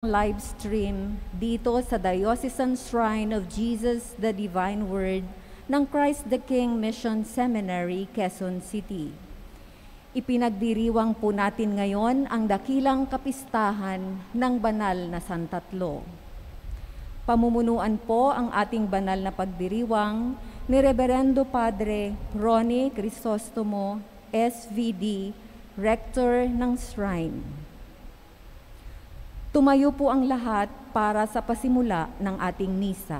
live stream dito sa Diocesan Shrine of Jesus the Divine Word ng Christ the King Mission Seminary, Quezon City. Ipinagdiriwang po natin ngayon ang dakilang kapistahan ng banal na Santatlo. Pamumunuan po ang ating banal na pagdiriwang ni Reverendo Padre Ronnie Crisostomo, SVD, Rector ng Shrine. Tumayo po ang lahat para sa pasimula ng ating misa.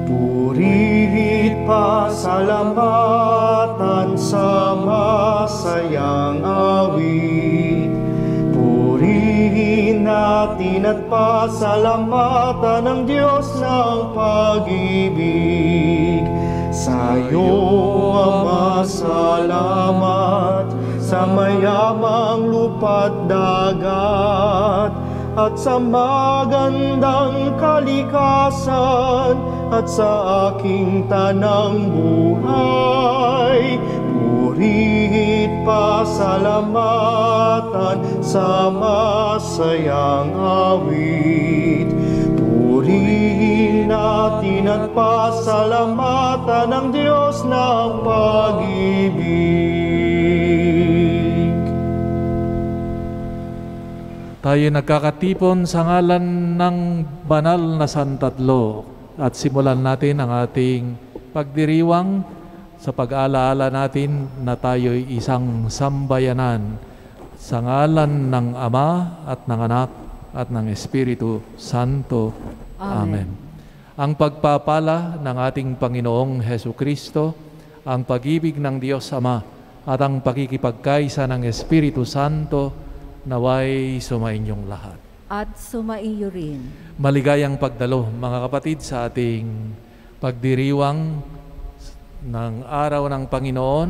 Puri't pasalamatan sa masayang awit. Purihin natin at pasalamatan ang Diyos ng pag-ibig. Sa'yo, Ama, salamat sa mayamang lupa't dagat at sa magandang kalikasan at sa aking tanang buhay. Puri't pasalamatan sa masayang awit. Purihin natin at pasalamatan ang Diyos ng pag-ibig. Tayo nagkakatipon sa ngalan ng banal na Santatlo at simulan natin ang ating pagdiriwang sa pag-alaala natin na tayo'y isang sambayanan sa ngalan ng Ama at ng Anak at ng Espiritu Santo. Amen. Ang pagpapala ng ating Panginoong Hesukristo, ang pag-ibig ng Diyos Ama at ang pakikipagkaisa ng Espiritu Santo naway sumainyong lahat. At sumaiyo rin. Maligayang pagdalo, mga kapatid, sa ating pagdiriwang ng Araw ng Panginoon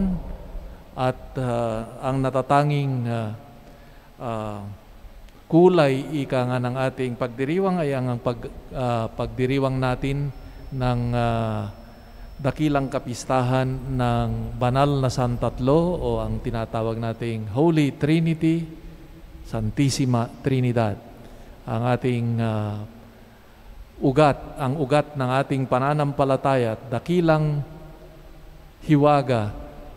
at ang natatanging kulay ika nga ng ating pagdiriwang ay ang pagdiriwang natin ng dakilang kapistahan ng banal na Santatlo o ang tinatawag nating Holy Trinity, Santissima Trinidad. Ang ating ang ugat ng ating pananampalataya at dakilang hiwaga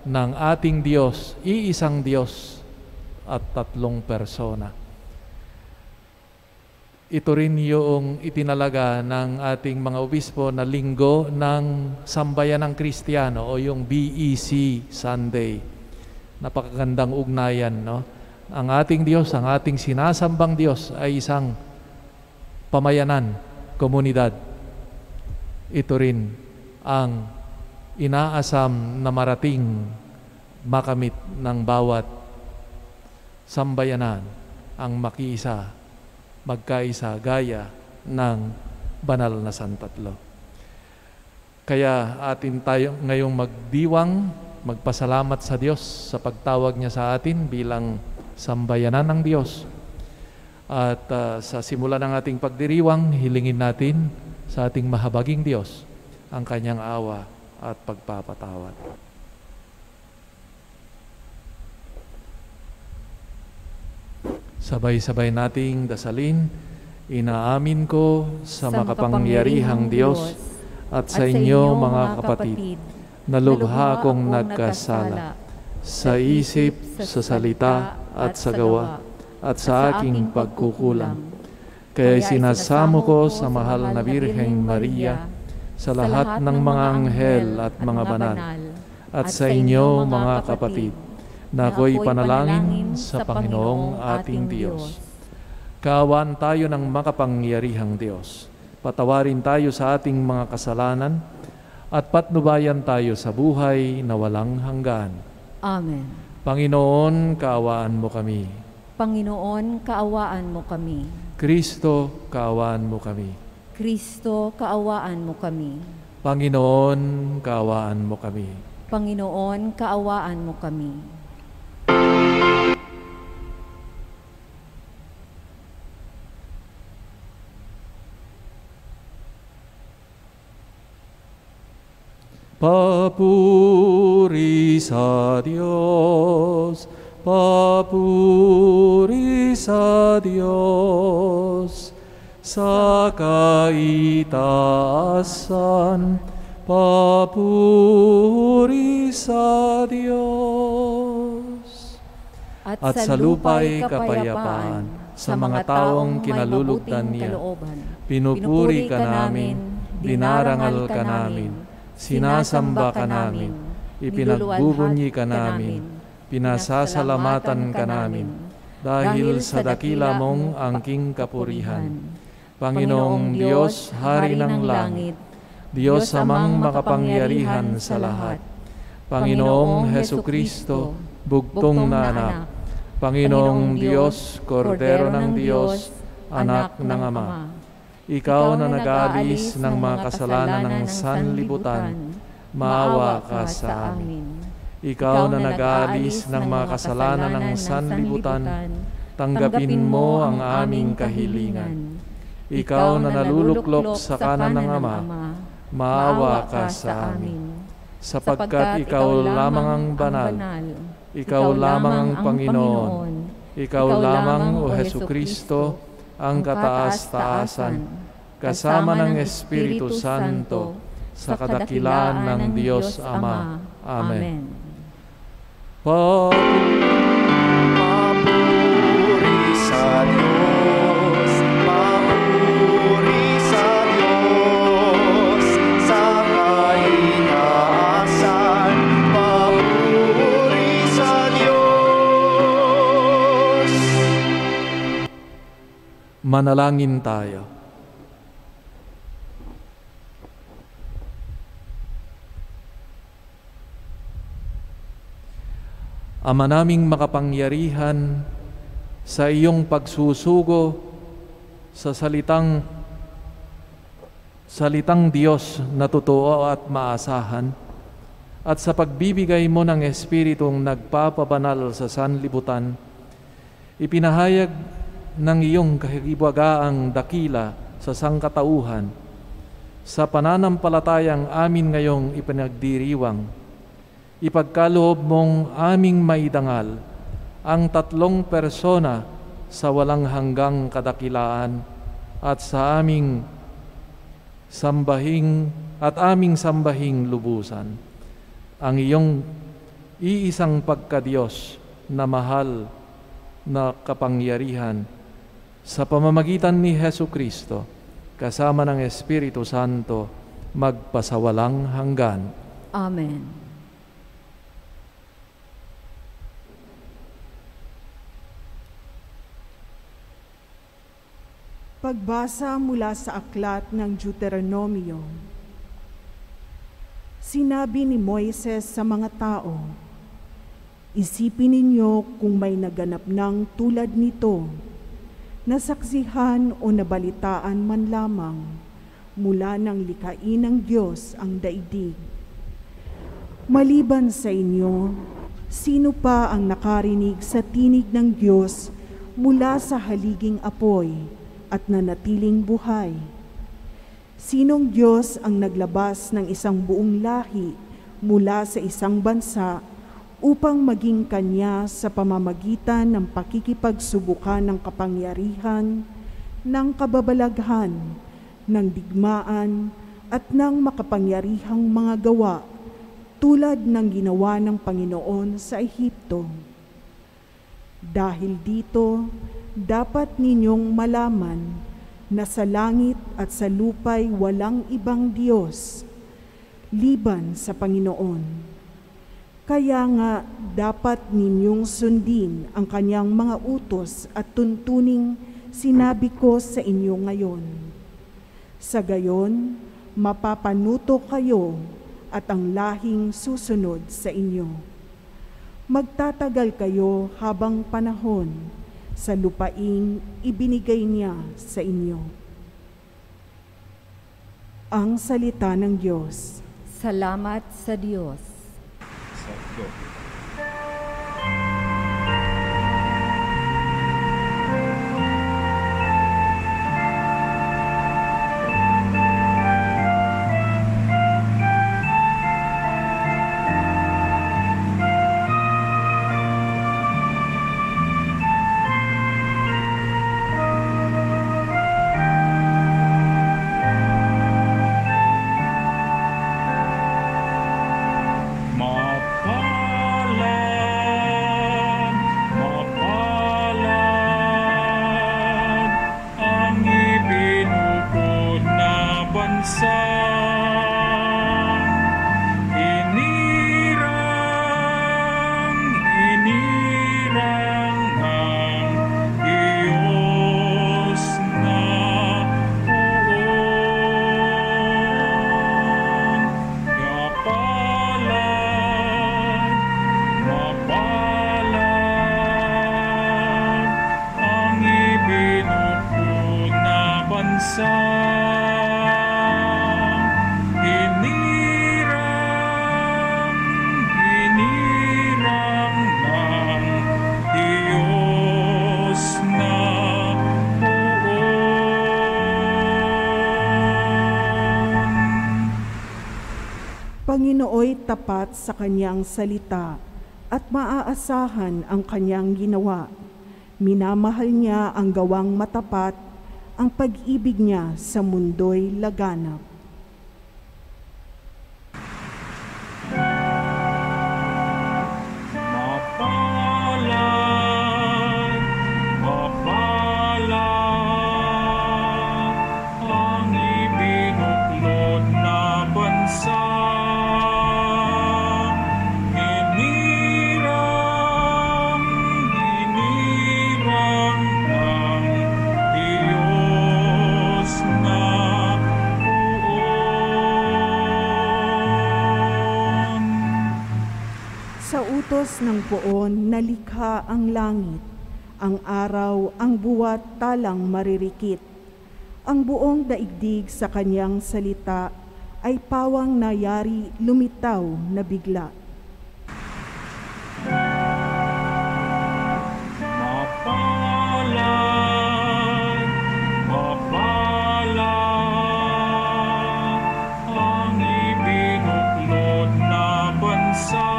ng ating Diyos, iisang Diyos at tatlong persona. Ito rin yung itinalaga ng ating mga obispo na linggo ng sambayan ng Kristiyano o yung BEC Sunday. Napakagandang ugnayan, no? Ang ating Diyos, ang ating sinasambang Diyos ay isang pamayanan, komunidad. Ito rin ang inaasam na marating makamit ng bawat sambayanan, ang makiisa, magkaisa gaya ng banal na Santatlo. Kaya atin tayo ngayong magdiwang, magpasalamat sa Diyos sa pagtawag niya sa atin bilang sambayanan ng Diyos. At sa simula ng ating pagdiriwang, hilingin natin sa ating mahabaging Diyos ang kanyang awa at pagpapatawad. Sabay-sabay nating dasalin, inaamin ko sa makapangyarihang Diyos at sa inyo mga kapatid, na lubha kong nagkasala sa isip, sa salita at sa gawa at sa aking pagkukulang. Kaya sinasamo ko sa mahal na Birheng Maria, sa lahat ng mga anghel at mga banal, at sa inyo mga kapatid, na ako'y panalangin sa Panginoong ating Diyos. Kaawaan tayo ng makapangyarihang Diyos. Patawarin tayo sa ating mga kasalanan at patnubayan tayo sa buhay na walang hanggan. Amen. Panginoon, kaawaan mo kami. Panginoon, kaawaan mo kami. Kristo, kaawaan mo kami. Kristo, kaawaan mo kami. Panginoon, kaawaan mo kami. Panginoon, kaawaan mo kami. Papuri sa Diyos, papuri sa Diyos, sa kaitaasan, papuri sa Diyos. At sa lupa'y kapayapaan, sa mga taong kinalulugdan niya. Pinupuri ka namin, dinarangal ka namin, sinasamba ka namin, ipinagbubunyi ka namin, pinasasalamatan ka namin, dahil sa dakila mong angking kapurihan. Panginoong Diyos, Hari ng langit, Diyos amang makapangyarihan sa lahat, Panginoong Hesukristo, bugtong na anak, Panginoong Diyos, Kordero ng Diyos, Anak ng Ama, Ikaw na nag-aalis ng mga kasalanan ng sanlibutan, maawa ka sa amin. Ikaw na nag-aalis ng mga kasalanan ng sanlibutan, tanggapin mo ang aming kahilingan. Ikaw na naluluklok sa kanan ng Ama, maawa ka sa amin. Sapagkat Ikaw lamang ang banal, Ikaw lamang ang Panginoon, Ikaw lamang, O Hesukristo, ang kataas-taasan, kasama ng Espiritu Santo, sa kadakilaan ng Diyos Ama. Amen. Papuri sa Diyos, papuri sa Diyos, sa kaitaasan, papuri sa Diyos. Manalangin tayo. Ama naming makapangyarihan, sa iyong pagsusugo sa salitang Diyos na totoo at maasahan, at sa pagbibigay mo ng Espiritong nagpapabanal sa sanlibutan, ipinahayag ng iyong kahibagaang dakila sa sangkatauhan, sa pananampalatayang amin ngayong ipinagdiriwang, ipagkaloob mong aming maidangal ang tatlong persona sa walang hanggang kadakilaan at sa aming sambahing lubusan. Ang iyong iisang pagkadiyos na mahal na kapangyarihan sa pamamagitan ni Hesukristo kasama ng Espiritu Santo magpasawalang hanggan. Amen. Pagbasa mula sa aklat ng Deuteronomio. Sinabi ni Moises sa mga tao, "Isipin ninyo kung may naganap ng tulad nito, nasaksihan o nabalitaan man lamang mula ng likhain ng Diyos ang daigdig. Maliban sa inyo, sino pa ang nakarinig sa tinig ng Diyos mula sa haliging apoy at nanatiling buhay? Sinong Diyos ang naglabas ng isang buong lahi mula sa isang bansa upang maging kanya sa pamamagitan ng pakikipagsubukan ng kapangyarihan, ng kababalaghan, ng digmaan at ng makapangyarihang mga gawa tulad ng ginawa ng Panginoon sa Ehipto? Dahil dito, dapat ninyong malaman na sa langit at sa lupa'y walang ibang Diyos liban sa Panginoon. Kaya nga dapat ninyong sundin ang kanyang mga utos at tuntuning sinabi ko sa inyo ngayon. Sa gayon, mapapanuto kayo at ang lahing susunod sa inyo. Magtatagal kayo habang panahon sa lupaing ibinigay niya sa inyo." Ang salita ng Diyos. Salamat sa Diyos. sino'y tapat sa kanyang salita at maaasahan ang kanyang ginawa. Minamahal niya ang gawang matapat, ang pag-ibig niya sa mundo'y laganap. Ng poon nalikha ang langit, ang araw, ang buwan talang maririkit. Ang buong daigdig sa kanyang salita ay pawang nayari lumitaw na bigla. Ang ibinuklod na bansa.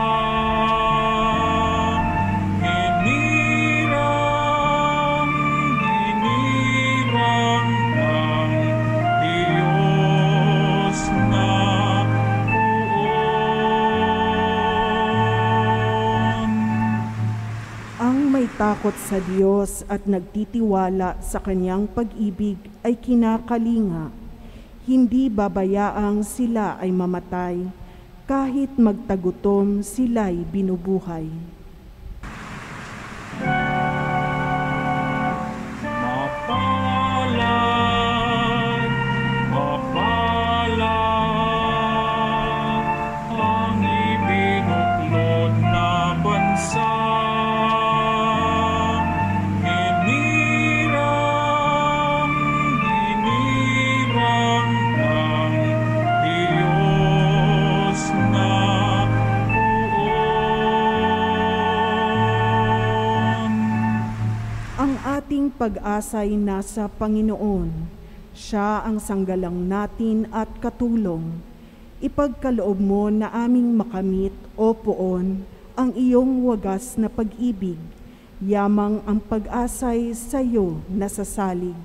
Takot sa Diyos at nagtitiwala sa kanyang pag-ibig ay kinakalinga. Hindi babayaang sila ay mamatay, kahit magtagutom sila'y binubuhay. Ang ibinuklod na bansa. Pag-asa'y nasa Panginoon. Siya ang sanggalang natin at katulong. Ipagkaloob mo na aming makamit, O Poon, ang iyong wagas na pag-ibig. Yamang ang pag-asa'y sa iyo nasasalig.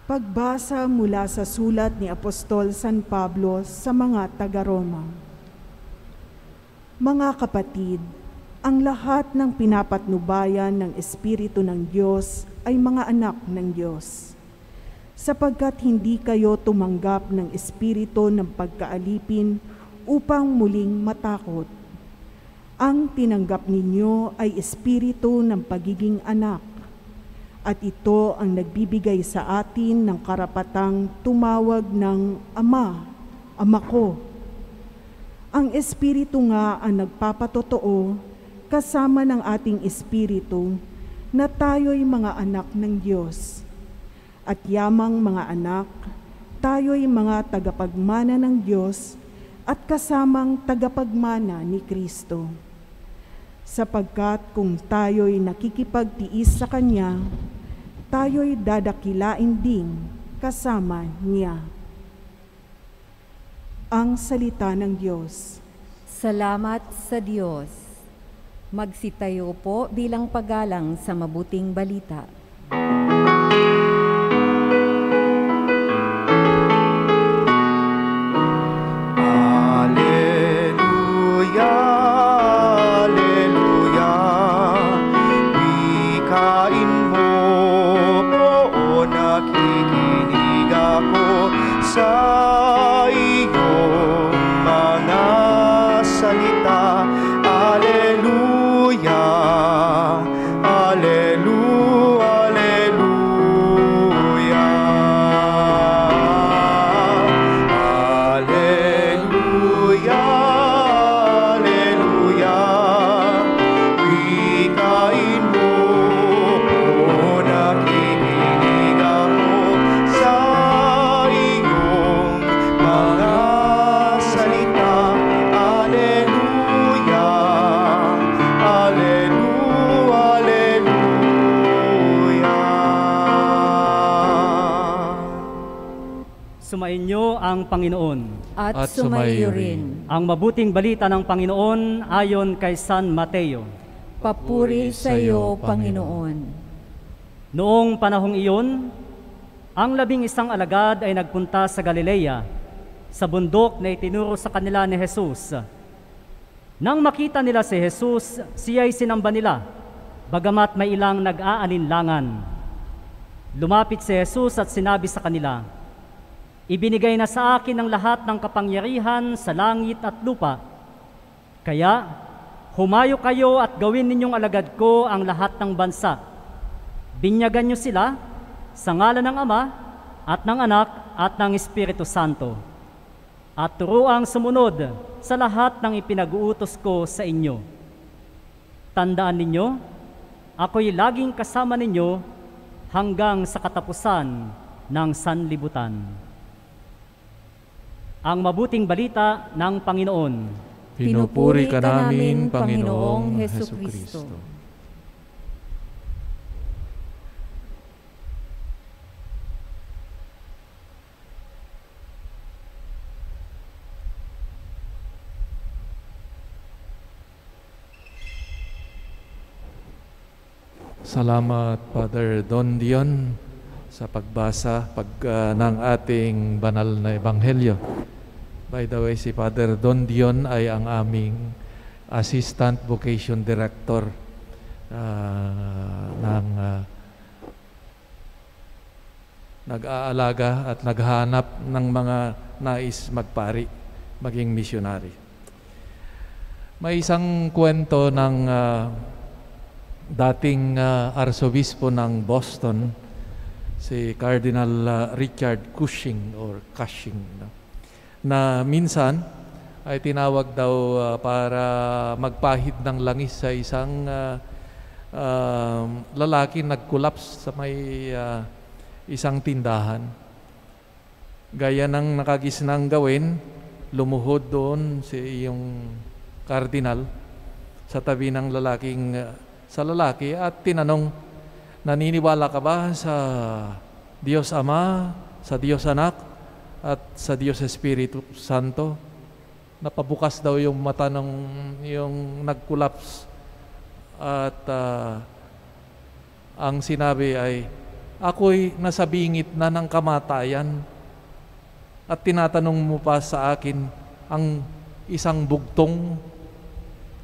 Pagbasa mula sa sulat ni Apostol San Pablo sa mga taga-Roma. Mga kapatid, ang lahat ng pinapatnubayan ng Espiritu ng Diyos ay mga anak ng Diyos. Sapagkat hindi kayo tumanggap ng espiritu ng pagkaalipin upang muling matakot. Ang tinanggap ninyo ay espiritu ng pagiging anak. At ito ang nagbibigay sa atin ng karapatang tumawag ng Ama, Ama ko. Ang Espiritu nga ang nagpapatotoo kasama ng ating espiritu na tayo'y mga anak ng Diyos. At yamang mga anak, tayo'y mga tagapagmana ng Diyos at kasamang tagapagmana ni Kristo. Sapagkat kung tayo'y nakikipagtiis sa Kanya, tayo'y dadakilain din kasama Niya. Ang salita ng Diyos. Salamat sa Diyos. Magsitayo po bilang paggalang sa mabuting balita. ang Panginoon. at sumayo rin. Ang mabuting balita ng Panginoon ayon kay San Mateo. Papuri sa iyo, Panginoon. Noong panahong iyon, ang 11 alagad ay nagpunta sa Galilea, sa bundok na itinuro sa kanila ni Jesus. Nang makita nila si Jesus, siya'y sinamba nila, bagamat may ilang nag-aalinlangan. Lumapit si Jesus at sinabi sa kanila, "Ibinigay na sa akin ang lahat ng kapangyarihan sa langit at lupa. Kaya, humayo kayo at gawin ninyong alagad ko ang lahat ng bansa. Binyagan niyo sila sa ngalan ng Ama at ng Anak at ng Espiritu Santo. At turuang sumunod sa lahat ng ipinag-uutos ko sa inyo. Tandaan ninyo, ako'y laging kasama ninyo hanggang sa katapusan ng sanlibutan." Ang mabuting balita ng Panginoon. Pinupuri ka namin, Panginoong Hesukristo. Salamat, Father Don Dion, sa pagbasa ng ating banal na ebanghelyo. By the way, si Father Don Dion ay ang aming Assistant Vocation Director nag-aalaga at naghahanap ng mga nais magpari, maging missionary. May isang kwento ng dating arsobispo ng Boston, si Cardinal Richard Cushing or Cushing, na minsan ay tinawag daw para magpahid ng langis sa isang lalaki nag-collapse sa may isang tindahan. Gaya ng nakagisnang gawin, lumuhod doon si yung kardinal sa tabi ng lalaki at tinanong, "Naniniwala ka ba sa Diyos Ama, sa Diyos Anak, at sa Diyos Espiritu Santo?" Napabukas daw yung mata ng yung nag-collapse at ang sinabi ay, "Ako'y nasa bingit na ng kamatayan at tinatanong mo pa sa akin ang isang bugtong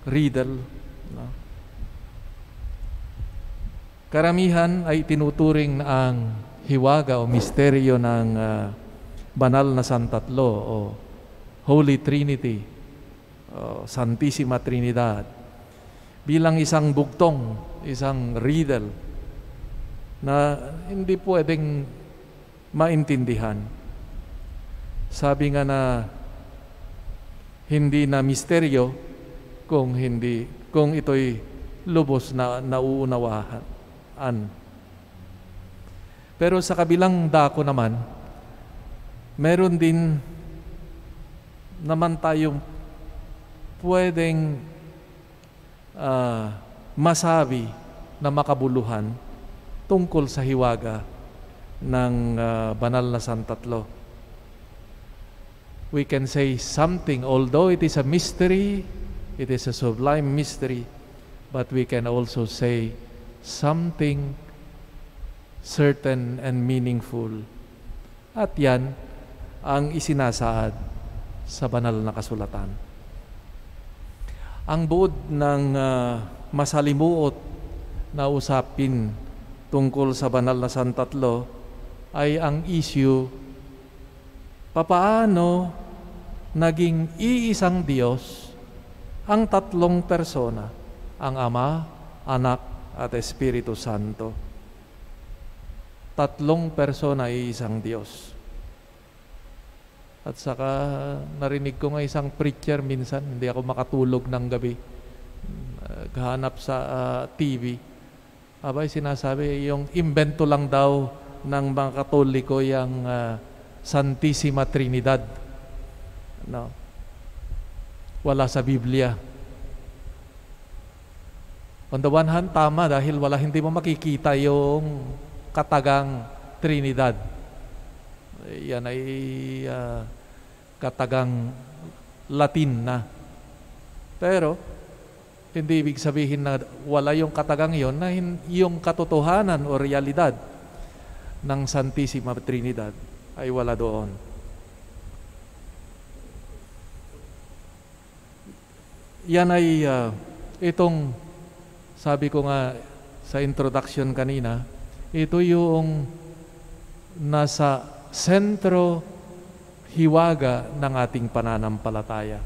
riddle." Karamihan ay tinuturing na ang hiwaga o misteryo ng banal na Santatlo o Holy Trinity o Santissima Trinidad bilang isang bugtong, isang riddle na hindi pwedeng maintindihan. Sabi nga na hindi na misteryo kung ito'y lubos na nauunawaan. Pero sa kabilang dako naman, meron din naman tayong pwedeng masabi na makabuluhan tungkol sa hiwaga ng banal na Santatlo. We can say something, although it is a mystery, it is a sublime mystery, but we can also say something certain and meaningful. At yan ang isinasaad sa banal na kasulatan. Ang buod ng masalimuot na usapin tungkol sa banal na Santatlo ay ang issue, papaano naging iisang Diyos ang tatlong persona, ang Ama, Anak, at Espiritu Santo. Tatlong persona ay isang Diyos. At saka narinig ko nga isang preacher minsan, hindi ako makatulog ng gabi, hanap sa TV. Abay sinasabi, yung invento lang daw ng mga Katoliko yung Santissima Trinidad. No? Wala sa Biblia. On the one hand, tama dahil hindi mo makikita yung katagang Trinidad. yan ay katagang Latin na. Pero, hindi ibig sabihin na wala yung katagang yon, na yung katotohanan o realidad ng Santissima Trinidad ay wala doon. Yan ay itong sabi ko nga sa introduction kanina, ito yung nasa sentro hiwaga ng ating pananampalataya.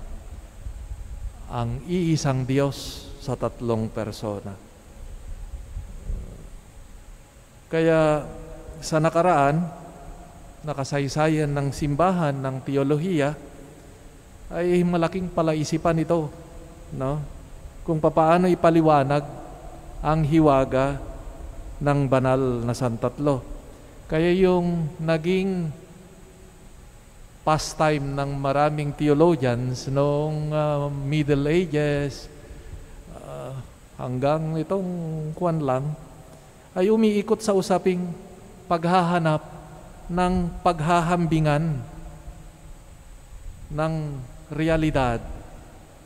Ang iisang Diyos sa tatlong persona. Kaya sa nakaraan, nakasaysayan ng simbahan ng teolohiya, ay malaking palaisipan ito, no? Kung papaano ipaliwanag ang hiwaga ng banal na Santatlo. Kaya yung naging pastime ng maraming theologians noong Middle Ages hanggang itong kuwan lang, ay umiikot sa usaping paghahanap ng paghahambingan ng realidad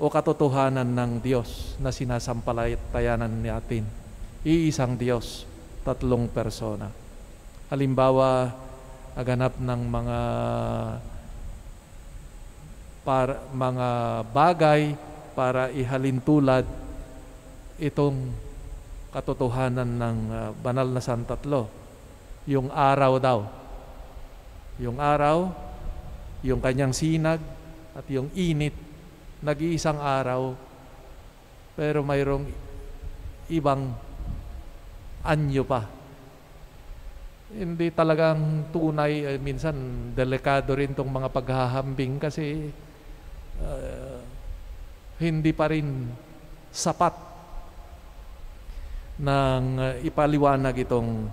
o katotohanan ng Diyos na sinasampalatayanan natin. Iisang Diyos, tatlong persona. Halimbawa, naganap ng mga bagay para ihalintulad itong katotohanan ng banal na Santatlo. Yung araw daw. Yung araw, yung kanyang sinag, at yung init, nag-iisang araw, pero mayroong ibang anyo pa. Hindi talagang tunay, minsan delikado rin tong mga paghahambing kasi hindi pa rin sapat ng ipaliwanag itong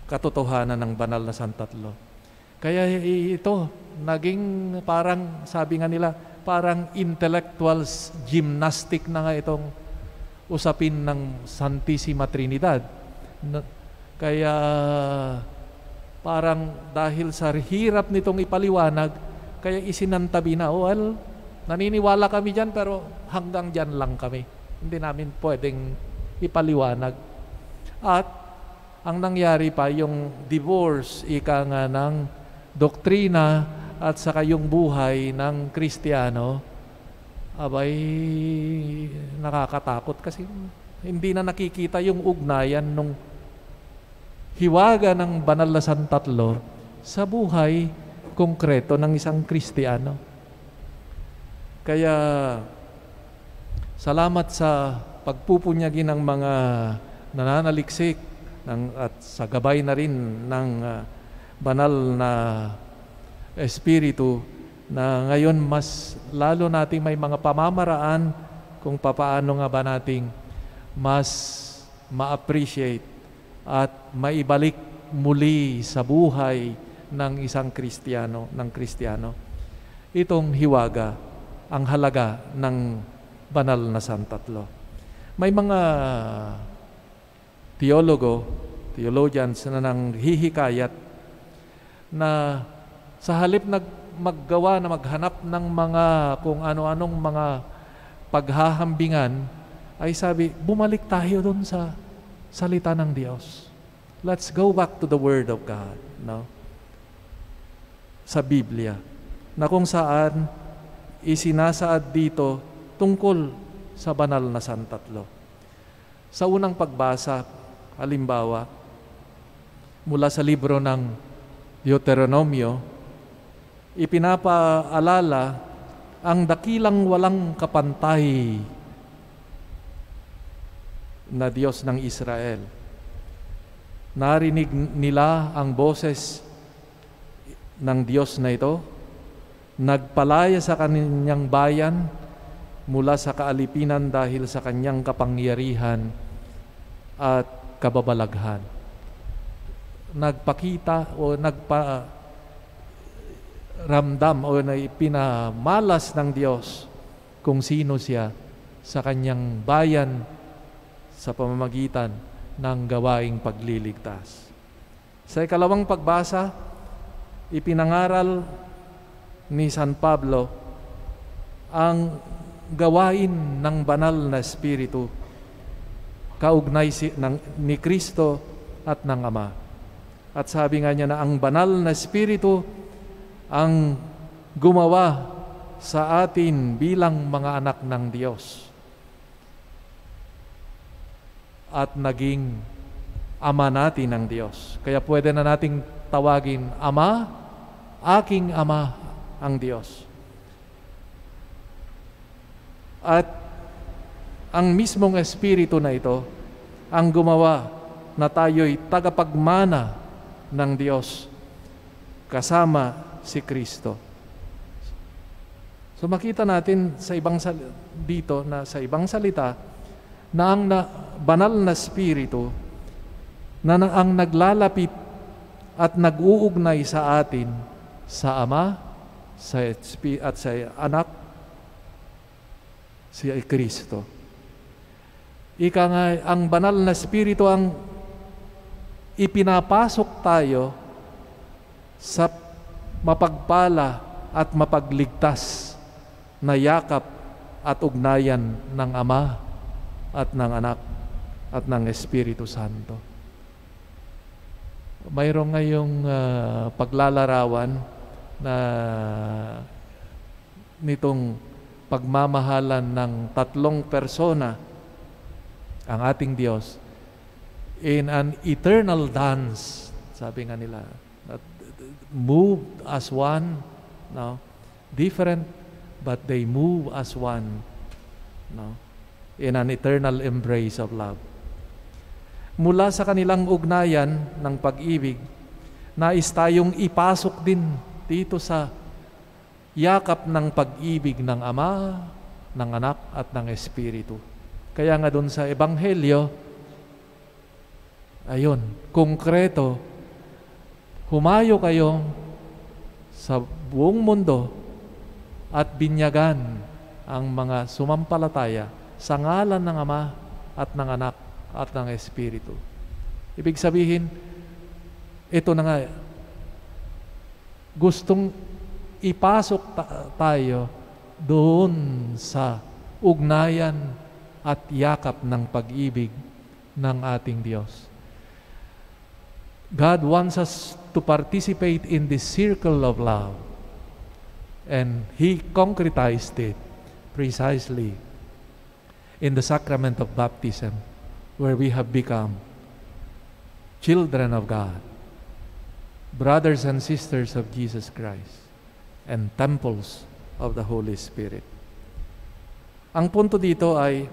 katotohanan ng banal na Santatlo. Kaya ito, naging parang, sabi nga nila, parang intellectual gymnastic na nga itong usapin ng Santissima Trinidad. Kaya parang dahil sa hirap nitong ipaliwanag, kaya isinantabi na, well, naniniwala kami dyan pero hanggang dyan lang kami. Hindi namin pwedeng ipaliwanag. At ang nangyari pa, yung divorce, ika nga ng doktrina at saka yung buhay ng Kristiyano, abay nakakatakot kasi hindi na nakikita yung ugnayan nung hiwaga ng banal na Santatlo sa buhay konkreto ng isang Kristiyano. Kaya salamat sa pagpupunyagi ng mga nananaliksik at sa gabay na rin ng banal na Espiritu na ngayon mas lalo nating may mga pamamaraan kung papaano nga ba nating mas ma-appreciate at maibalik muli sa buhay ng isang Kristiyano, itong hiwaga, ang halaga ng banal na Santatlo. May mga theologians na nang hihikayat na sa halip maghanap ng mga kung ano-anong mga paghahambingan, ay sabi, bumalik tayo doon sa salita ng Diyos. Let's go back to the Word of God, no? Sa Biblia, na kung saan isinasaad dito tungkol sa banal na Santatlo. Sa unang pagbasa, halimbawa, mula sa libro ng Deuteronomio, ipinapaalala ang dakilang walang kapantay na Diyos ng Israel. Narinig nila ang boses ng Diyos na ito, nagpalaya sa kanyang bayan mula sa kaalipinan dahil sa kanyang kapangyarihan at kababalaghan. Nagpakita o nagparamdam o pinamalas ng Diyos kung sino siya sa kanyang bayan sa pamamagitan ng gawaing pagliligtas. Sa ikalawang pagbasa, ipinangaral ni San Pablo ang gawain ng banal na Espiritu kaugnay ni Kristo at ng Ama. At sabi nga niya na ang banal na Espiritu ang gumawa sa atin bilang mga anak ng Diyos at naging Ama natin ng Diyos. Kaya pwede na nating tawagin Ama, aking Ama ang Diyos. At ang mismong Espiritu na ito ang gumawa na tayo'y tagapagmana ng Diyos kasama si Kristo. So makita natin sa dito na sa ibang salita na ang banal na Espiritu na ang naglalapit at nag-uugnay sa atin sa Ama at sa Anak, si Kristo. Ika nga, ang banal na Espiritu ang ipinapasok tayo sa mapagpala at mapagligtas na yakap at ugnayan ng Ama at ng Anak at ng Espiritu Santo. Mayroong ngayong paglalarawan na nitong pagmamahalan ng tatlong persona ang ating Diyos in an eternal dance, sabi nga nila, that moved as one, no? Different, but they move as one, no? In an eternal embrace of love. Mula sa kanilang ugnayan ng pag-ibig, nais tayong ipasok din dito sa yakap ng pag-ibig ng Ama, ng Anak at ng Espiritu. Kaya nga doon sa Ebanghelyo, ayun, konkreto, humayo kayo sa buong mundo at binyagan ang mga sumampalataya sa ngalan ng Ama at ng Anak at ng Espiritu. Ibig sabihin, ito na nga, gustong ipasok tayo doon sa ugnayan at yakap ng pag-ibig ng ating Diyos. God wants us to participate in this circle of love, and He concretized it precisely in the sacrament of baptism, where we have become children of God, brothers and sisters of Jesus Christ, and temples of the Holy Spirit. Ang punto dito ay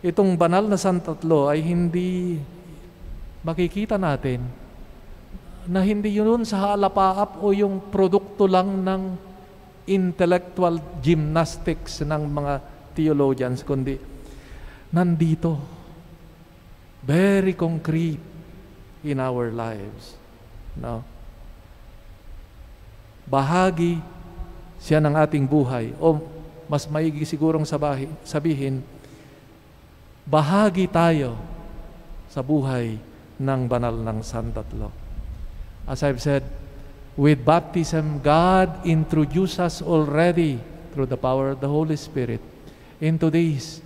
itong banal na Santatlo ay hindi makikita natin na hindi yun sa halapaap o yung produkto lang ng intellectual gymnastics ng mga theologians, kundi nandito, very concrete in our lives. No? Bahagi siya ng ating buhay, o mas maigi sigurong sabihin, bahagi tayo sa buhay ng banal ng Santatlo. As I've said, with baptism, God introduced us already through the power of the Holy Spirit into this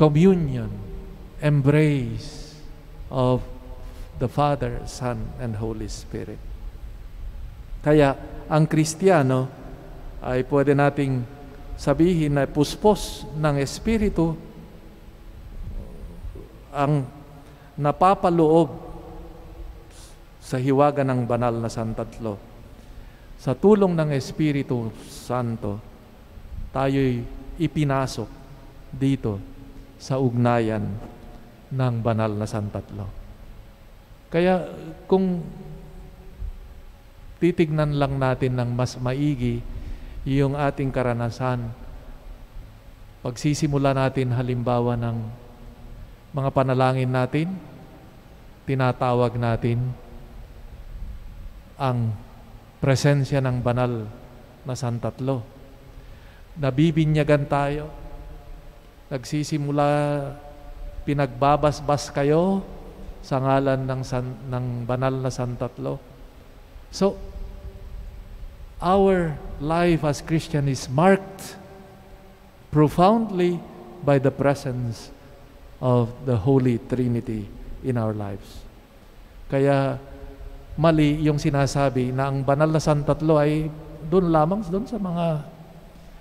communion, embrace of the Father, Son, and Holy Spirit. Kaya ang Kristiyano ay pwede nating sabihin na puspos ng Espiritu ang napapaloob sa hiwaga ng banal na Santatlo. Sa tulong ng Espiritu Santo, tayo'y ipinasok dito sa ugnayan ng banal na Santatlo. Kaya kung titignan lang natin ng mas maigi yung ating karanasan, pagsisimula natin halimbawa ng mga panalangin natin, tinatawag natin ang presensya ng banal na Santatlo. Nabibinyagan tayo, nagsisimula, pinagbabasbas kayo sa ngalan ng banal na Santatlo. So, our life as Christian is marked profoundly by the presence of the Holy Trinity in our lives. Kaya mali yung sinasabi na ang banal na Santatlo ay doon lamang sa mga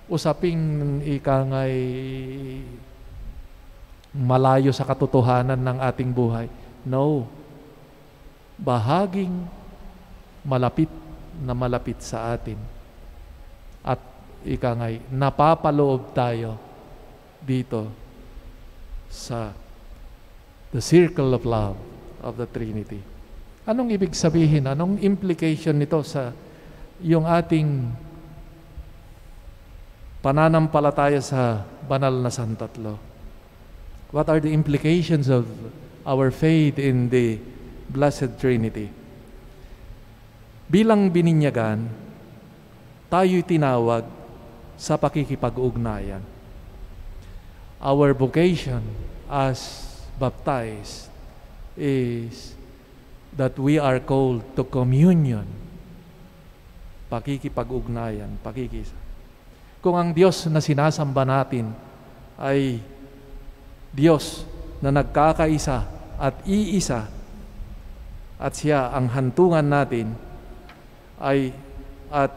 usaping ikangay malayo sa katotohanan ng ating buhay. No. Bahaging malapit na malapit sa atin. At ikangay, napapaloob tayo dito sa the circle of love of the Trinity. Anong ibig sabihin? Anong implication nito sa yung ating pananampalataya sa banal na Santatlo? What are the implications of our faith in the Blessed Trinity? Bilang bininyagan, tayo'y tinawag sa pakikipag-ugnayan. Our vocation as baptized is that we are called to communion. Pakikipag-ugnayan, pakikisa. Kung ang Diyos na sinasamba natin ay Diyos na nagkakaisa at iisa at siya ang hantungan natin ay at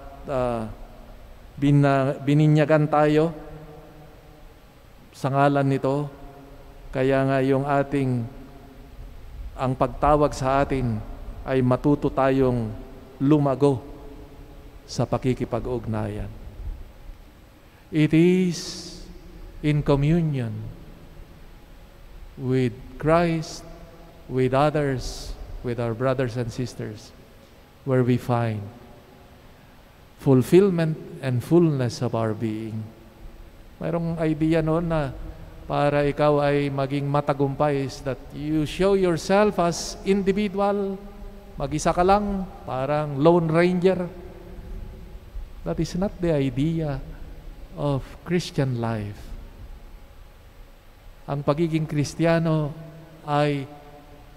bininyagan tayo sa ngalan nito. Kaya nga yung ang pagtawag sa atin ay matuto tayong lumago sa pakikipag-ugnayan. It is in communion with Christ, with others, with our brothers and sisters, where we find fulfillment and fullness of our being. Mayroong idea noon na para ikaw ay maging matagumpay is that you show yourself as individual, mag-isa ka lang, parang Lone Ranger. That is not the idea of Christian life. Ang pagiging Kristiyano ay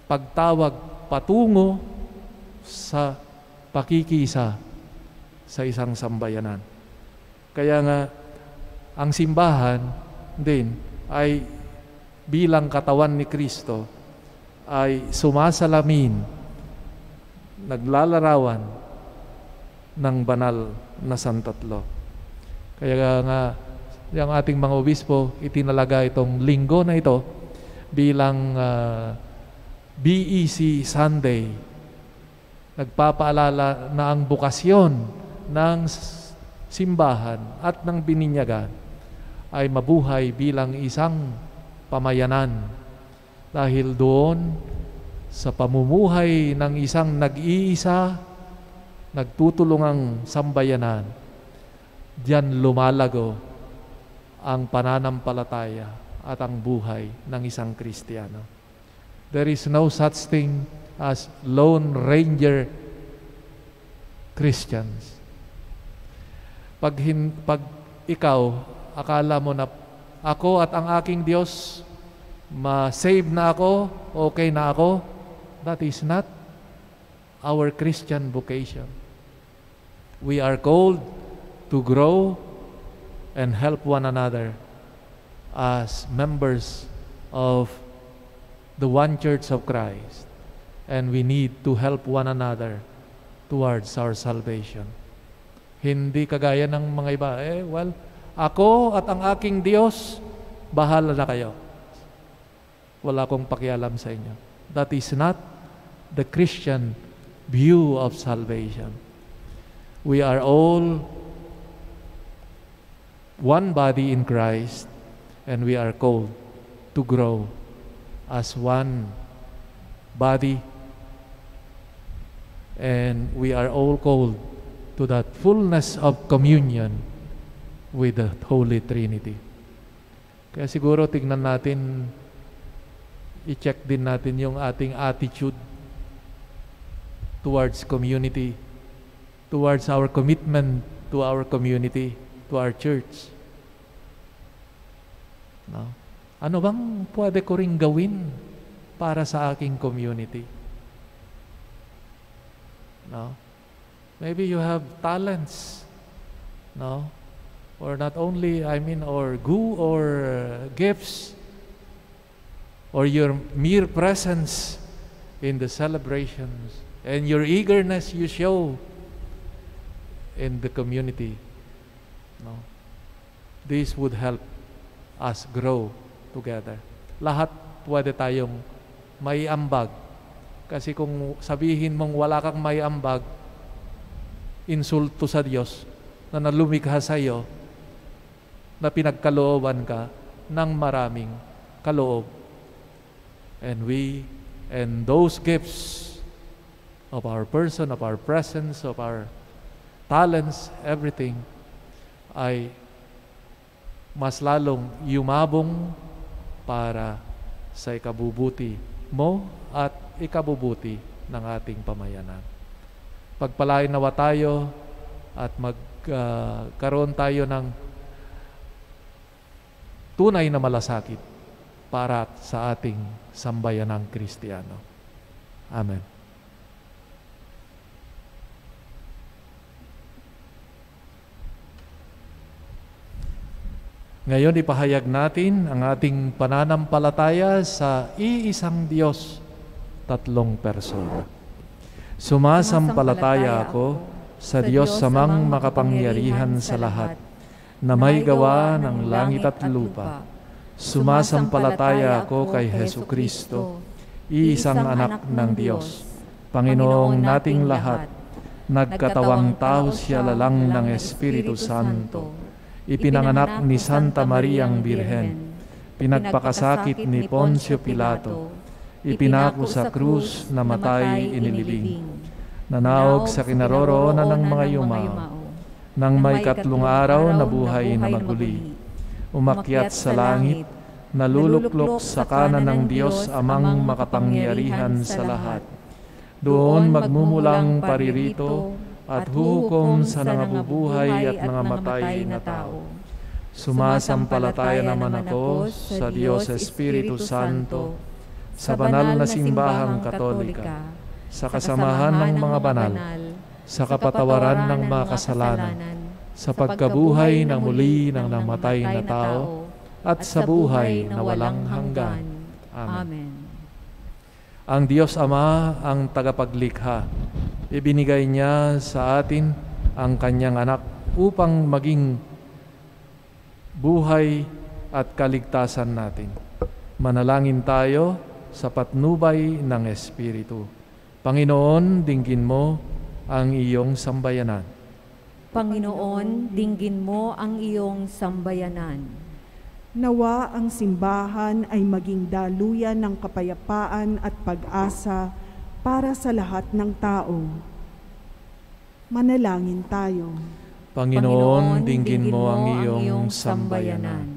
pagtawag patungo sa pakikisa sa isang sambayanan. Kaya nga, ang simbahan din ay bilang katawan ni Kristo ay sumasalamin, naglalarawan ng banal na Santatlo. Kaya nga, yung ating mga obispo, itinalaga itong linggo na ito bilang BEC Sunday. Nagpapaalala na ang bukasyon ng simbahan at ng bininyagan ay mabuhay bilang isang pamayanan. Dahil doon sa pamumuhay ng isang nag-iisa, nagtutulungang sambayanan, diyan lumalago ang pananampalataya at ang buhay ng isang Kristiyano. There is no such thing as Lone Ranger Christians. Pag ikaw, akala mo na ako at ang aking Diyos, ma-save na ako, okay na ako, that is not our Christian vocation. We are called to grow and help one another as members of the one church of Christ. And we need to help one another towards our salvation. Hindi kagaya ng mga iba, ako at ang aking Diyos, bahala na kayo. Wala akong pakialam sa inyo. That is not the Christian view of salvation. We are all one body in Christ, and we are called to grow as one body, and we are all called to that fullness of communion with the Holy Trinity. Kaya siguro tignan natin, i-check din natin yung ating attitude towards community, towards our commitment to our community, to our church. No? Ano bang pwede ko ring gawin para sa aking community. No? Maybe you have talents, no? Or not only, or gifts, or your mere presence in the celebrations, and your eagerness you show in the community. No? This would help us grow together. Lahat pwede tayong may ambag. Kasi kung sabihin mong wala kang may ambag, insulto sa Diyos na nalumikha sa iyo, na pinagkalooban ka ng maraming kaloob. And those gifts of our person, of our presence, of our talents, everything, ay mas lalong yumabong para sa ikabubuti mo at ikabubuti ng ating pamayanan. Pagpalain nawa tayo at magkaroon tayo ng tunay na malasakit para sa ating sambayanang Kristiyano. Amen. Ngayon ipahayag natin ang ating pananampalataya sa iisang Diyos, tatlong persona. Sumasampalataya ako sa Diyos samang makapangyarihan sa lahat, na may gawa ng langit at lupa. Sumasampalataya ako kay Hesukristo, iisang anak ng Diyos, Panginoong nating lahat. Nagkatawang tao siya lalang ng Espiritu Santo. Ipinanganak ni Santa Mariang Birhen, pinagpakasakit ni Poncio Pilato, ipinako sa krus, namatay, inilibing, nanaog sa kinaroroonan ng mga yumao, nang may 3 araw na buhay na maguli, umakyat sa langit, naluluklok sa kanan ng Diyos amang makapangyarihan sa lahat. Doon magmumulang paririto at huhukom sa nangabubuhay at mga matay na tao. Sumasampalataya naman ako sa Diyos Espiritu Santo, sa banal na simbahang Katolika, sa kasamahan ng mga banal, sa kapatawaran ng mga kasalanan, sa pagkabuhay ng muli ng namatay na tao, at sa buhay na walang hanggan. Amen. Ang Diyos Ama ang tagapaglikha. Ibinigay niya sa atin ang kanyang anak upang maging buhay at kaligtasan natin. Manalangin tayo sa patnubay ng Espiritu. Panginoon, dinggin mo ang iyong sambayanan. Panginoon, dinggin mo ang iyong sambayanan. Nawa ang simbahan ay maging daluyan ng kapayapaan at pag-asa para sa lahat ng tao. Manalangin tayo. Panginoon, dinggin mo ang iyong sambayanan.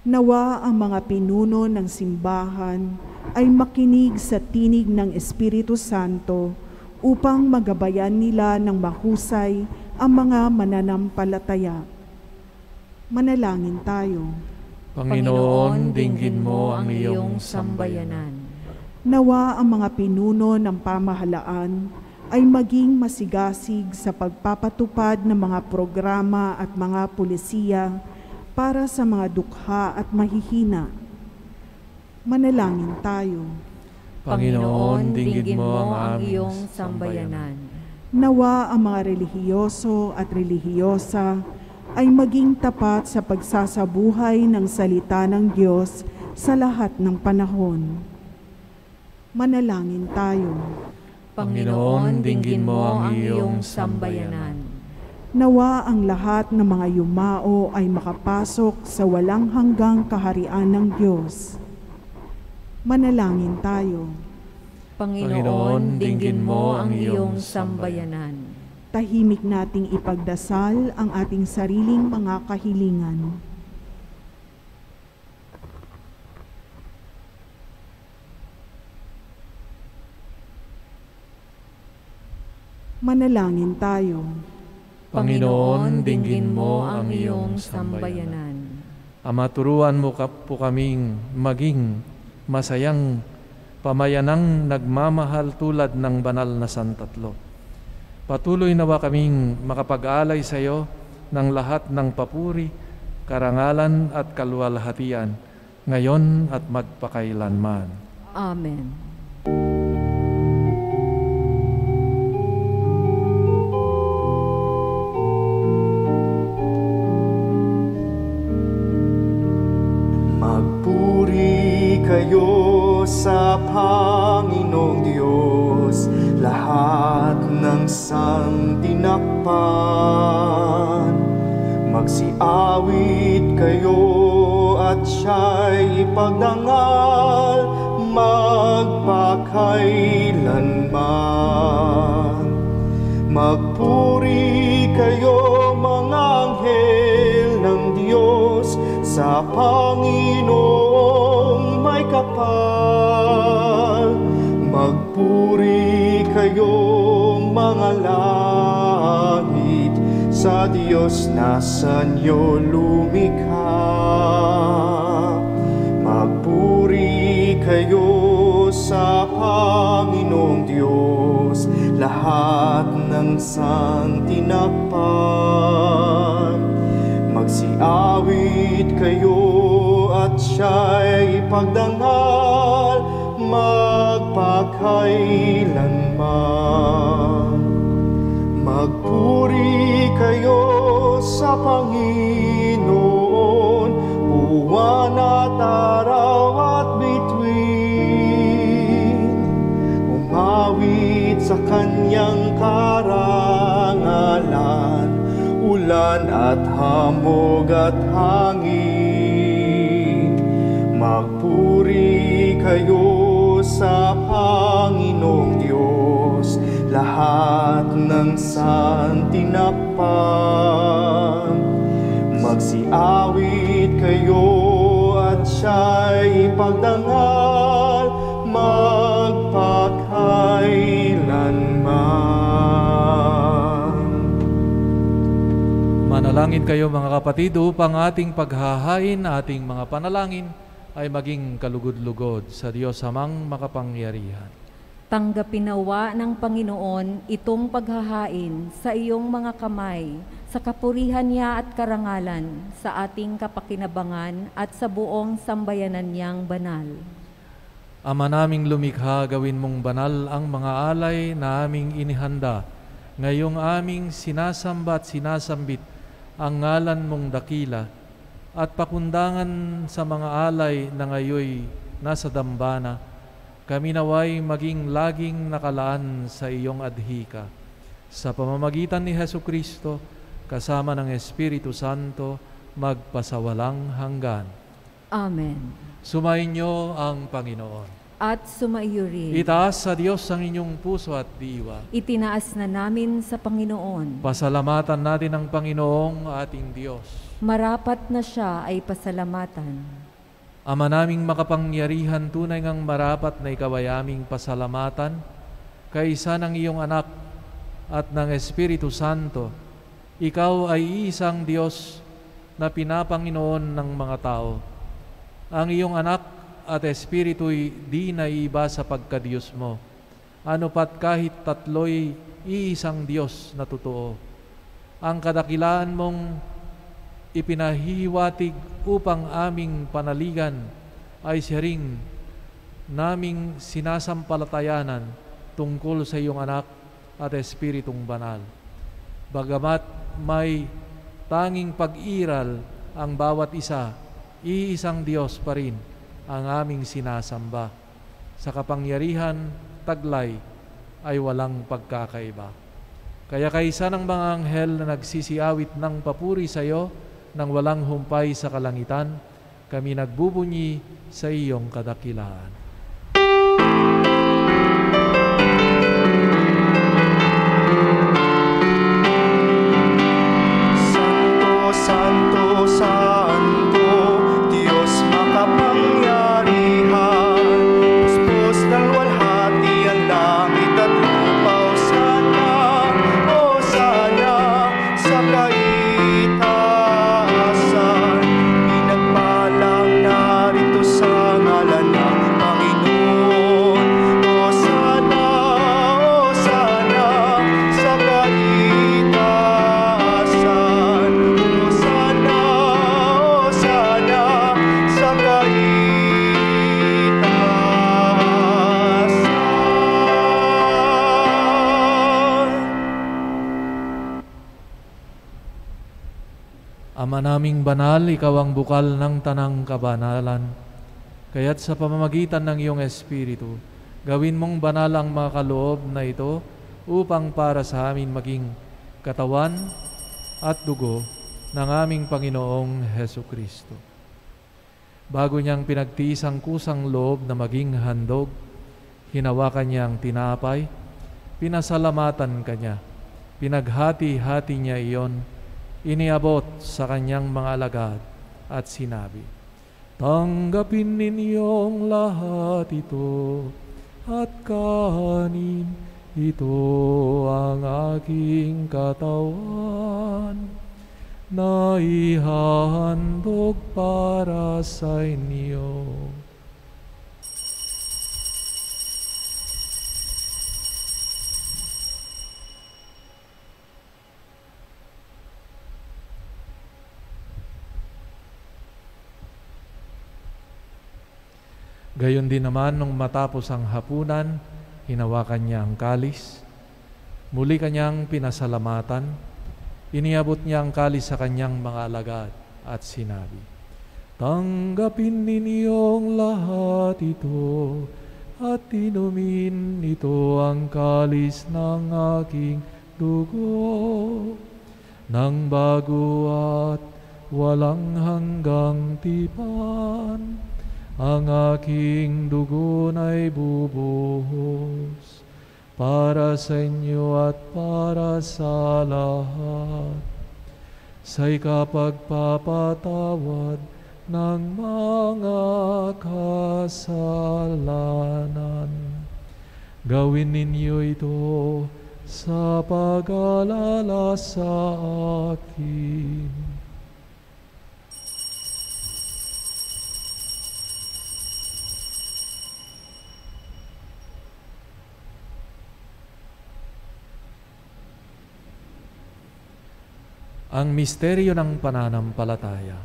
Nawa ang mga pinuno ng simbahan ay makinig sa tinig ng Espiritu Santo upang magabayan nila ng mahusay ang mga mananampalataya. Manalangin tayo. Panginoon, dinggin mo ang iyong sambayanan. Nawa ang mga pinuno ng pamahalaan ay maging masigasig sa pagpapatupad ng mga programa at mga pulisiya para sa mga dukha at mahihina. Manalangin tayo. Panginoon, dinggin mo ang iyong sambayanan. Nawa ang mga relihiyoso at relihiyosa ay maging tapat sa pagsasabuhay ng salita ng Diyos sa lahat ng panahon. Manalangin tayo. Panginoon, dinggin mo ang iyong sambayanan. Nawa ang lahat ng mga yumao ay makapasok sa walang hanggang kaharian ng Diyos. Manalangin tayo. Panginoon, dinggin mo ang iyong sambayanan. Tahimik nating ipagdasal ang ating sariling mga kahilingan. Manalangin tayo. Panginoon, dinggin mo ang iyong sambayanan. Ama, turuan mo po kaming maging masayang pamayanang nagmamahal tulad ng banal na Santatlo. Patuloy nawa kaming makapag-alay sa iyo ng lahat ng papuri, karangalan at kaluwalhatian, ngayon at magpakailanman. Amen. Magpuri kayo sa Panginoong Diyos, lahat ng santinakpan. Magsiawit kayo at siya'y ipagdangal magpakailanman. Magpuri kayo mga anghel ng Diyos sa Panginoong may kapal. Magpuri kayo mga langit sa Diyos na sa inyo lumikha. Magpuri kayo sa Panginoong Diyos, lahat ng santinakpan. Magsiawit kayo at siya'y ipagdangal magpakailanman. Magpuri kayo sa Panginoon, buwan at araw at bituin. Umawit sa kanyang karangalan, ulan at hamog at hangin. Magpuri kayo sa Panginoong Diyos, lahat ng santinakpan. Magsiawit kayo at siya'y ipagdangal magpakailanman. Manalangin kayo mga kapatid upang ating paghahain, ating mga panalangin ay maging kalugod-lugod sa Diyos amang makapangyarihan. Tanggapin nawa ng Panginoon itong paghahain sa iyong mga kamay, sa kapurihan niya at karangalan, sa ating kapakinabangan at sa buong sambayanan niyang banal. Ama naming lumikha, gawin mong banal ang mga alay na aming inihanda. Ngayong aming sinasamba at sinasambit ang ngalan mong dakila, at pakundangan sa mga alay na ngayoy nasa dambana, kami naway maging laging nakalaan sa iyong adhika. Sa pamamagitan ni Jesucristo, kasama ng Espiritu Santo, magpasawalang hanggan. Amen. Sumainyo ang Panginoon. At sumaiyo rin. Itaas sa Diyos ang inyong puso at diwa. Itinaas na namin sa Panginoon. Pasalamatan natin ang Panginoong ating Diyos. Marapat na siya ay pasalamatan. Ama naming makapangyarihan, tunay ngang marapat na ikaw ay aming pasalamatan, kaisa ng iyong anak at ng Espiritu Santo. Ikaw ay isang Diyos na pinapanginoon ng mga tao. Ang iyong anak at Espiritu'y di naiiba sa pagkadiyos mo. Ano pat kahit tatlo'y iisang Diyos na totoo. Ang kadakilaan mong ipinahihiwatig upang aming panaligan ay siya ring naming sinasampalatayanan tungkol sa iyong anak at Espiritong Banal. Bagamat may tanging pag-iral ang bawat isa, iisang Diyos pa rin ang aming sinasamba. Sa kapangyarihan, taglay ay walang pagkakaiba. Kaya kaisa ng mga anghel na nagsisiawit ng papuri sa iyo nang walang humpay sa kalangitan, kami nagbubunyi sa iyong kadakilaan. Santo, Santo, Santo, Diyos makapangyarihan, puspos ng walhati ang langit at lupa. Hosana sa kaitaasan, pinagpalang narito sa ngalan ng Panginoon. Ama naming banal, ikaw ang bukal ng tanang kabanalan. Kaya't sa pamamagitan ng iyong Espiritu, gawin mong banal ang mga kaloob na ito upang para sa amin maging katawan at dugo ng aming Panginoong Heso Kristo. Bago niyang pinagtiis ang kusang loob na maging handog, hinawakan niya ang tinapay, pinasalamatan kanya, pinaghati-hati niya iyon, iniabot sa kanyang mga alagad at sinabi, "Tanggapin ninyong lahat ito at kanin, ito ang aking katawan na ihahandog para sa inyo." Gayon din naman nung matapos ang hapunan, hinawakan niya ang kalis, muli kanyang pinasalamatan, iniabot niya ang kalis sa kanyang mga alagad at sinabi, "Tanggapin ninyong lahat ito at inumin, ito ang kalis ng aking dugo, ng bago at walang hanggang tipan. Ang aking dugo na'y bubuhos para sa inyo at para sa lahat, sa ikapagpapatawad ng mga kasalanan. Gawin ninyo ito sa pag-alala sa akin." Ang misteryo ng pananampalataya.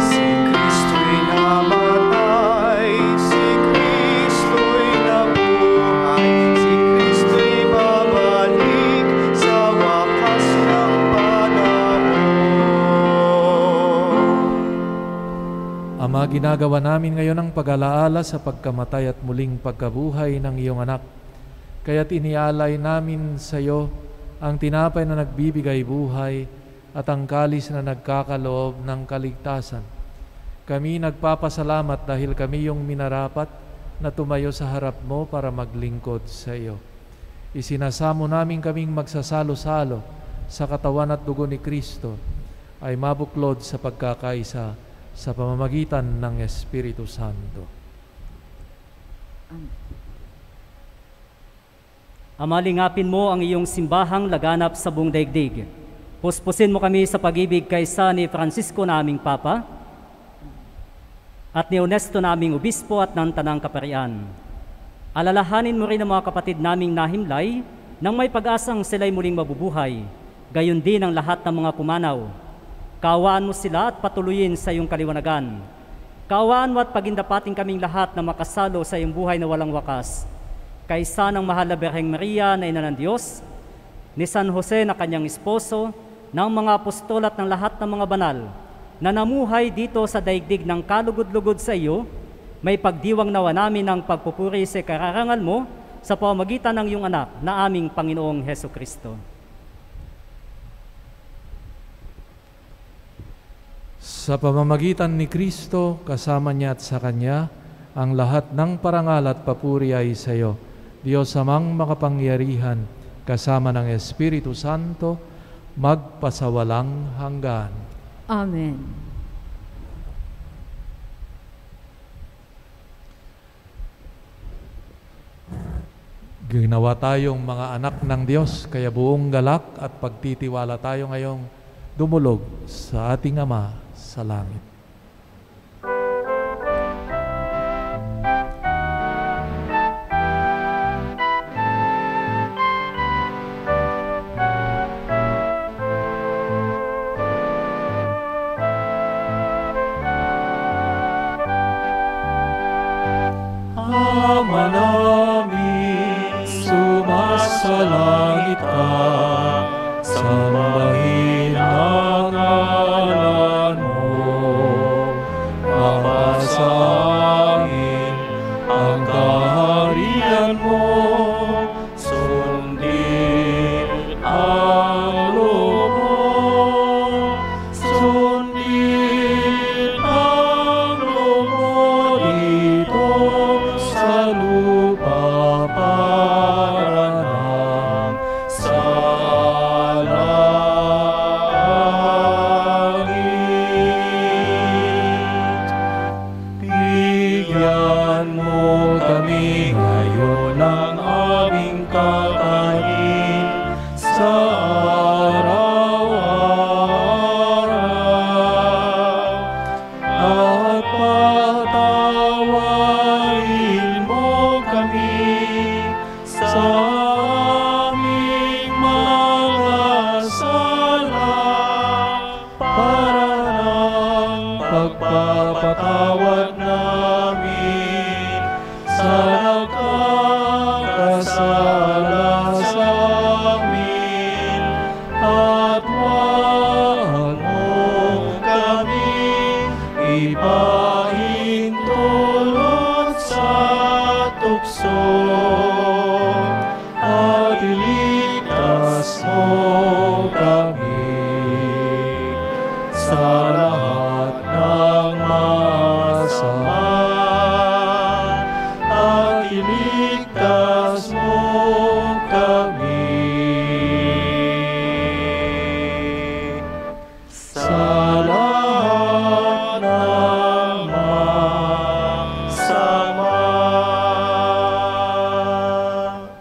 Si Kristo'y namatay, si Kristo'y nabuhay, si Kristo'y babalik sa wakas ng panahon. Ama, ginagawa namin ngayon ang pag-alaala sa pagkamatay at muling pagkabuhay ng iyong anak. Kaya't inialay namin sa iyo ang tinapay na nagbibigay buhay at ang kalis na nagkakaloob ng kaligtasan. Kami nagpapasalamat dahil kami yung minarapat na tumayo sa harap mo para maglingkod sa iyo. Isinasamo namin kaming magsasalo-salo sa katawan at dugo ni Kristo ay mabuklod sa pagkakaisa sa pamamagitan ng Espiritu Santo. Ama, lingapin mo ang iyong simbahang laganap sa buong daigdig. Puspusin mo kami sa pag-ibig kaysa ni Francisco naming Papa at ni Honesto naming Obispo at ng Tanang Kaparian. Alalahanin mo rin ang mga kapatid naming nahimlay nang may pag-asang sila'y muling mabubuhay, gayon din ang lahat ng mga pumanaw. Kaawaan mo sila at patuloyin sa iyong kaliwanagan. Kaawaan mo at pagindapating kaming lahat na makasalo sa iyong buhay na walang wakas. Kaysa ng mahal na Birheng Maria na Ina ng Diyos, ni San Jose na kanyang esposo, ng mga apostol at ng lahat ng mga banal na namuhay dito sa daigdig ng kalugod-lugod sa iyo, may pagdiwang nawa namin ng pagpupuri sa kararangal mo sa pamamagitan ng iyong anak na aming Panginoong Heso Kristo. Sa pamamagitan ni Kristo, kasama niya at sa Kanya, ang lahat ng parangal at papuri ay sa iyo, Diyos amang makapangyarihan, kasama ng Espiritu Santo, magpasawalang hanggan. Amen. Ginawa tayong mga anak ng Diyos, kaya buong galak at pagtitiwala tayo ngayong dumulog sa ating Ama sa langit. Ama namin nasa langit ka, sambahin ang ngalan mo. Mapasa amin ang kaharian mo, sundin ang loob mo, sundin ang loob mo dito sa lupa para ng sa langit. Bigyan mo kami ngayon ng aming kakanin sa araw-araw, at patawarin mo kami sa aming mga sala, para ng pagpapatawad namin sa nagkakasala sa amin, at huwag mo kami ipahintulot sa tukso, at iligtas mo kami sa lahat ng masama, at iligtas mo kami sa lahat ng masama.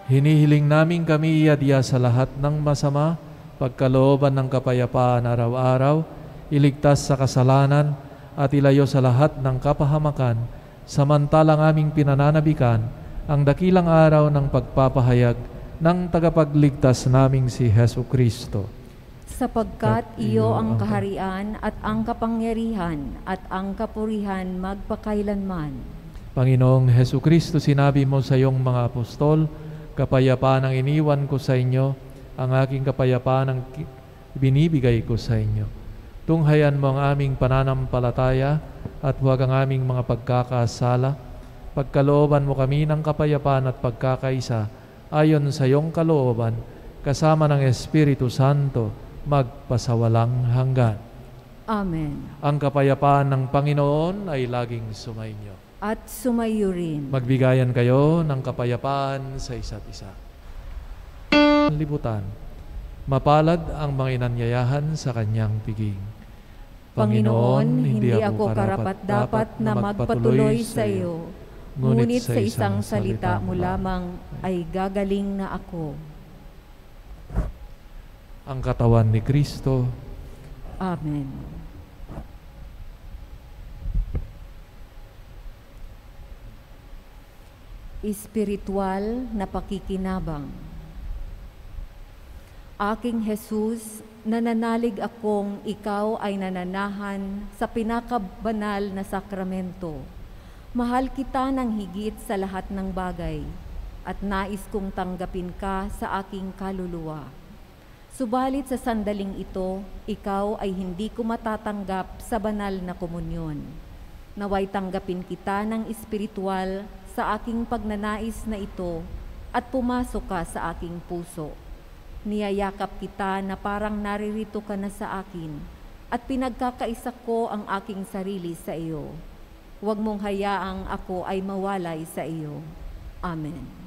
Hinihiling namin kami iadya sa lahat ng masama, pagkalooban ng kapayapaan araw-araw, iligtas sa kasalanan, at ilayo sa lahat ng kapahamakan, samantalang aming pinananabikan ang dakilang araw ng pagpapahayag ng tagapagligtas naming si Hesu Kristo. Sapagkat iyo ang kaharian at ang kapangyarihan at ang kapurihan magpakailanman. Panginoong Hesu Kristo, sinabi mo sa iyong mga apostol, kapayapaan ang iniwan ko sa inyo, ang aking kapayapaan ang binibigay ko sa inyo. Tunghayan mo ang aming pananampalataya at huwag ang aming mga pagkakasala. Pagkalooban mo kami ng kapayapaan at pagkakaisa ayon sa iyong kalooban, kasama ng Espiritu Santo, magpasawalang hanggan. Amen. Ang kapayapaan ng Panginoon ay laging sumainyo. At sumayo rin. Magbigayan kayo ng kapayapaan sa isa't isa. Libutan. Mapalad ang mga inanyayahan sa kanyang piging. Panginoon, hindi ako karapat-dapat na magpatuloy sa iyo, ngunit sa isang salita mo lamang ay gagaling na ako. Ang katawan ni Kristo. Amen. Espiritual na pakikinabang. Aking Jesus, nananalig akong ikaw ay nananahan sa pinakabanal na sakramento. Mahal kita ng higit sa lahat ng bagay, at nais kong tanggapin ka sa aking kaluluwa. Subalit sa sandaling ito, ikaw ay hindi ko matatanggap sa banal na komunyon. Naway tanggapin kita ng espiritual sa aking pagnanais na ito at pumasok ka sa aking puso. Niyayakap kita na parang naririto ka na sa akin at pinagkakaisa ko ang aking sarili sa iyo. Huwag mong hayaang ako ay mawalay sa iyo. Amen.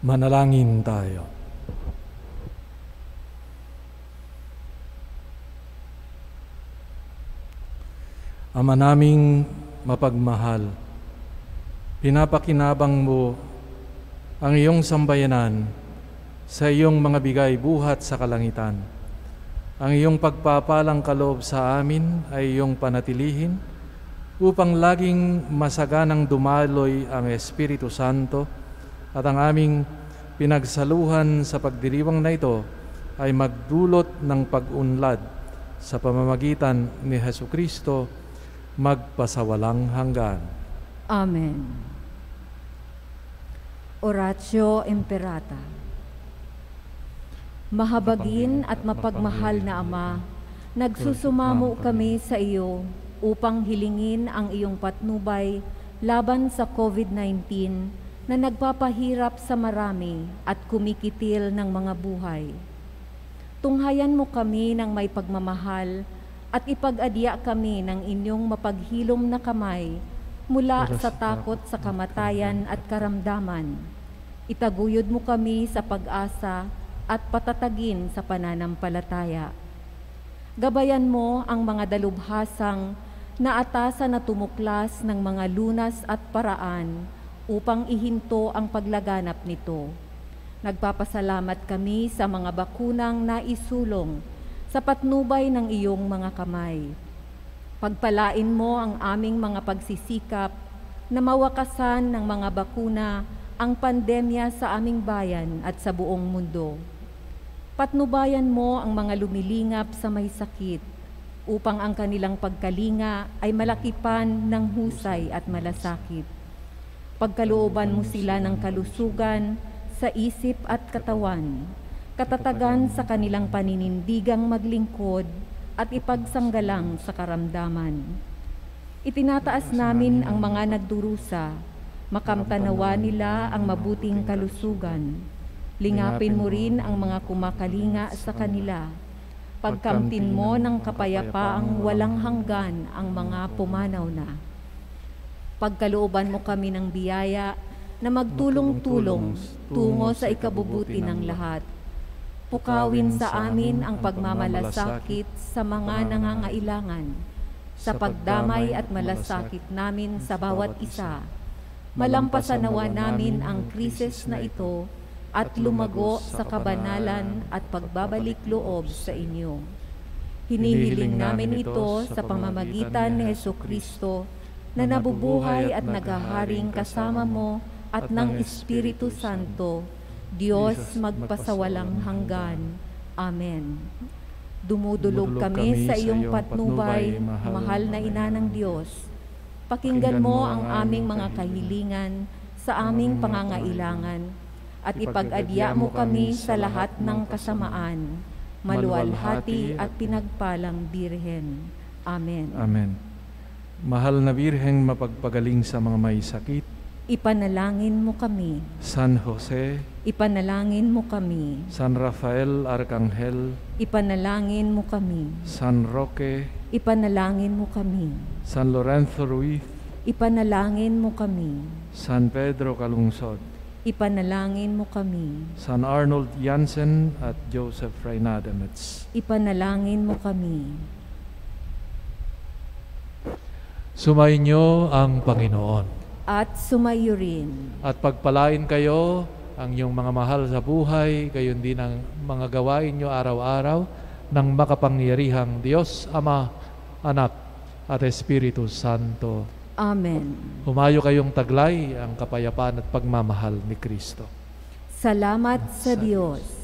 Manalangin tayo. Ama naming mapagmahal, pinapakinabang mo ang iyong sambayanan sa iyong mga bigay buhat sa kalangitan. Ang iyong pagpapalang kaloob sa amin ay iyong panatilihin upang laging masaganang dumaloy ang Espiritu Santo at ang aming pinagsaluhan sa pagdiriwang na ito ay magdulot ng pag-unlad sa pamamagitan ni Hesukristo magpasawalang hanggan. Amen. Oratio Imperata. Mahabagin at mapagmahal na Ama, nagsusumamo kami sa iyo upang hilingin ang iyong patnubay laban sa COVID-19 na nagpapahirap sa marami at kumikitil ng mga buhay. Tunghayan mo kami ng may pagmamahal at ipag-adya kami ng inyong mapaghilom na kamay mula sa takot sa kamatayan at karamdaman. Itaguyod mo kami sa pag-asa at patatagin sa pananampalataya. Gabayan mo ang mga dalubhasang naatasan na tumuklas ng mga lunas at paraan upang ihinto ang paglaganap nito. Nagpapasalamat kami sa mga bakunang naisulong sa patnubay ng iyong mga kamay. Pagpalain mo ang aming mga pagsisikap na mawakasan ng mga bakuna ang pandemya sa aming bayan at sa buong mundo. Patnubayan mo ang mga lumilingap sa may sakit upang ang kanilang pagkalinga ay malakipan ng husay at malasakit. Pagkalooban mo sila ng kalusugan sa isip at katawan, katatagan sa kanilang paninindigang maglingkod at ipagsanggalang sa karamdaman. Itinataas namin ang mga nagdurusa, makamtanawa nila ang mabuting kalusugan. Lingapin mo rin ang mga kumakalinga sa kanila. Pagkamtin mo ng kapayapaang walang hanggan ang mga pumanaw na. Pagkalooban mo kami ng biyaya na magtulong-tulong tungo sa ikabubuti ng lahat. Pukawin sa amin ang pagmamalasakit sa mga nangangailangan, sa pagdamay at malasakit namin sa bawat isa. Malampasan nawa namin ang krisis na ito at lumago sa kabanalan at pagbabalik loob sa inyo. Hinihiling namin ito sa pamamagitan ni Hesukristo na nabubuhay at naghaharing kasama mo at ng Espiritu Santo, Diyos magpasawalang hanggan. Amen. Dumudulog kami sa iyong patnubay, mahal na Ina ng Diyos. Pakinggan mo ang aming mga kahilingan sa aming pangangailangan at ipag-adya mo kami sa lahat ng kasamaan, maluwalhati at pinagpalang Birhen. Amen. Amen. Mahal na Birheng mapagpagaling sa mga may sakit, ipanalangin mo kami. San Jose, Ipanalangin mo kami. San Rafael Arcangel, Ipanalangin mo kami. San Roque, Ipanalangin mo kami. San Lorenzo Ruiz, Ipanalangin mo kami. San Pedro Calungsod, Ipanalangin mo kami. San Arnold Jansen at Joseph Reynademets. Ipanalangin mo kami. Sumainyo ang Panginoon. At sumayo rin. At pagpalain kayo ang iyong mga mahal sa buhay, gayon din ang mga gawain nyo araw-araw ng makapangyarihang Diyos, Ama, Anak, at Espiritu Santo. Amen. Humayo kayong taglay ang kapayapaan at pagmamahal ni Kristo. Salamat sa Diyos.